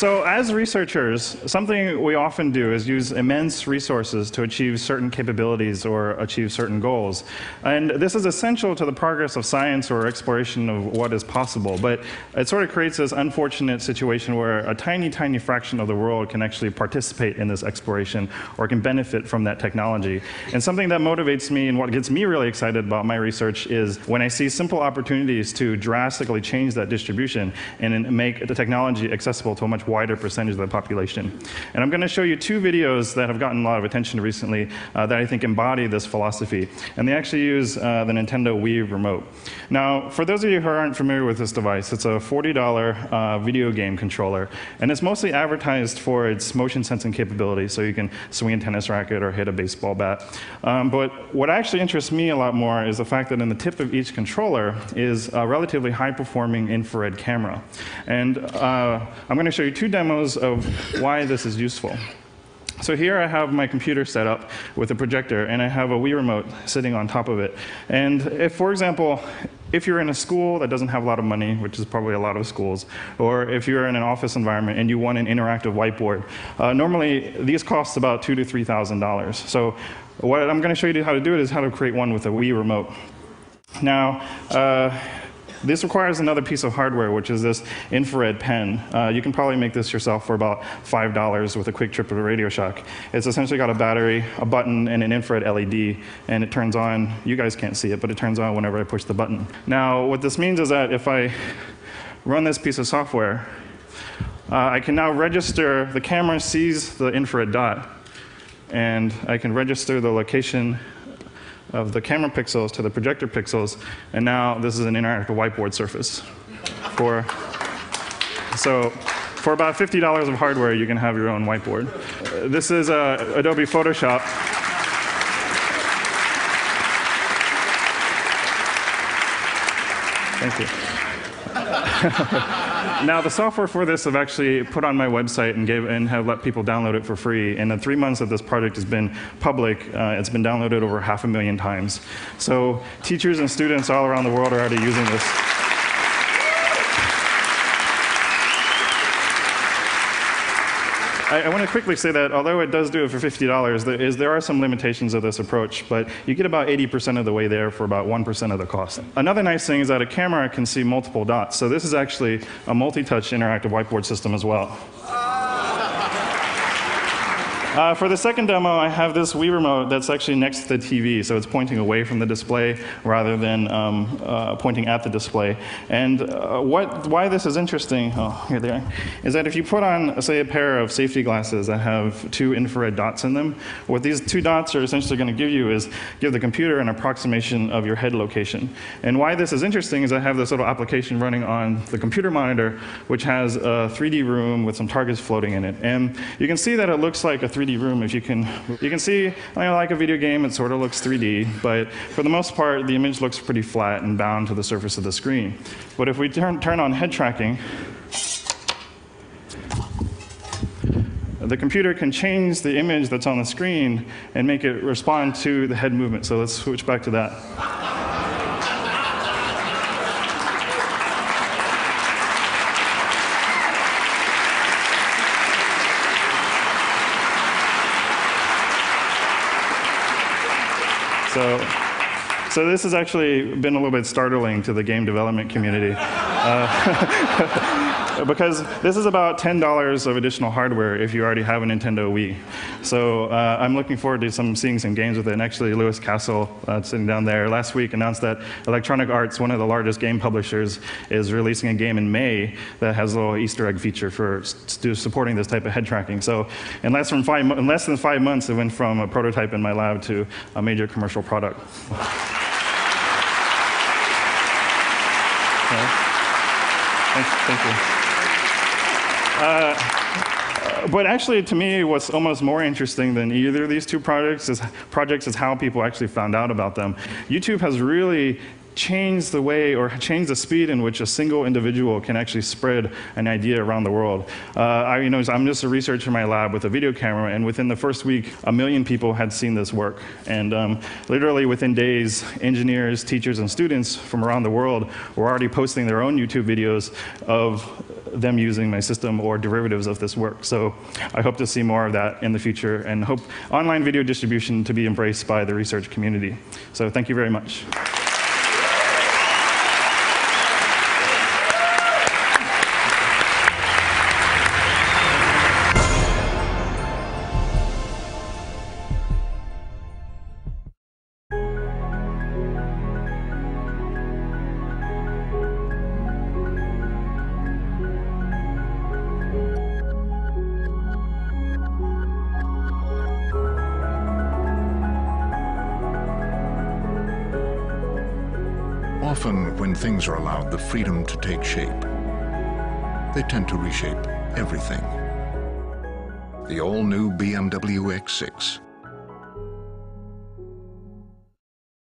So as researchers, something we often do is use immense resources to achieve certain capabilities or achieve certain goals. And this is essential to the progress of science or exploration of what is possible. But it sort of creates this unfortunate situation where a tiny, tiny fraction of the world can actually participate in this exploration or can benefit from that technology. And something that motivates me and what gets me really excited about my research is when I see simple opportunities to drastically change that distribution and make the technology accessible to a much wider percentage of the population. And I'm going to show you two videos that have gotten a lot of attention recently that I think embody this philosophy. And they actually use the Nintendo Wii remote. Now, for those of you who aren't familiar with this device, it's a $40 video game controller. And it's mostly advertised for its motion sensing capability, so you can swing a tennis racket or hit a baseball bat. But what actually interests me a lot more is the fact that in the tip of each controller is a relatively high-performing infrared camera. And I'm going to show you two demos of why this is useful. So here I have my computer set up with a projector, and I have a Wii remote sitting on top of it. And if, for example, if you're in a school that doesn't have a lot of money, which is probably a lot of schools, or if you're in an office environment and you want an interactive whiteboard, normally these cost about $2,000 to $3,000. So what I'm going to show you how to do it is how to create one with a Wii remote. Now, this requires another piece of hardware, which is this infrared pen. You can probably make this yourself for about $5 with a quick trip of a Radio Shack. It's essentially got a battery, a button, and an infrared LED, and it turns on. You guys can't see it, but it turns on whenever I push the button. Now, what this means is that if I run this piece of software, I can now register, the camera sees the infrared dot, and I can register the location of the camera pixels to the projector pixels, and now this is an interactive whiteboard surface. So for about $50 of hardware, you can have your own whiteboard. This is Adobe Photoshop. Thank you. Now, the software for this I've actually put on my website and have let people download it for free. In the 3 months that this project has been public, it's been downloaded over 500,000 times. So teachers and students all around the world are already using this. I want to quickly say that although it does do it for $50, there are some limitations of this approach, but you get about 80% of the way there for about 1% of the cost. Another nice thing is that a camera can see multiple dots, so this is actually a multi-touch interactive whiteboard system as well. For the second demo, I have this Wii remote that's actually next to the TV, so it's pointing away from the display rather than pointing at the display. And why this is interesting, here they are, is that if you put on, say, a pair of safety glasses that have two infrared dots in them, what these two dots are essentially going to give you is give the computer an approximation of your head location. And why this is interesting is I have this little application running on the computer monitor, which has a 3D room with some targets floating in it. And you can see that it looks like a 3D room. If you can see, like a video game, it sort of looks 3D, but for the most part, the image looks pretty flat and bound to the surface of the screen. But if we turn on head tracking, the computer can change the image that's on the screen and make it respond to the head movement. So let's switch back to that. So this has actually been a little bit startling to the game development community. Because this is about $10 of additional hardware if you already have a Nintendo Wii. So I'm looking forward to seeing some games with it. And actually, Lewis Castle, sitting down there, last week announced that Electronic Arts, one of the largest game publishers, is releasing a game in May that has a little Easter egg feature for supporting this type of head tracking. So in less than 5 months, it went from a prototype in my lab to a major commercial product. Thank you. But actually, to me, what's almost more interesting than either of these two projects is how people actually found out about them. YouTube has really changed the way or changed the speed in which a single individual can actually spread an idea around the world. I'm just a researcher in my lab with a video camera, and within the first week, 1 million people had seen this work. And literally within days, engineers, teachers, and students from around the world were already posting their own YouTube videos of them using my system or derivatives of this work. So I hope to see more of that in the future and hope online video distribution to be embraced by the research community. So thank you very much. Often, when things are allowed the freedom to take shape, they tend to reshape everything. The all-new BMW X6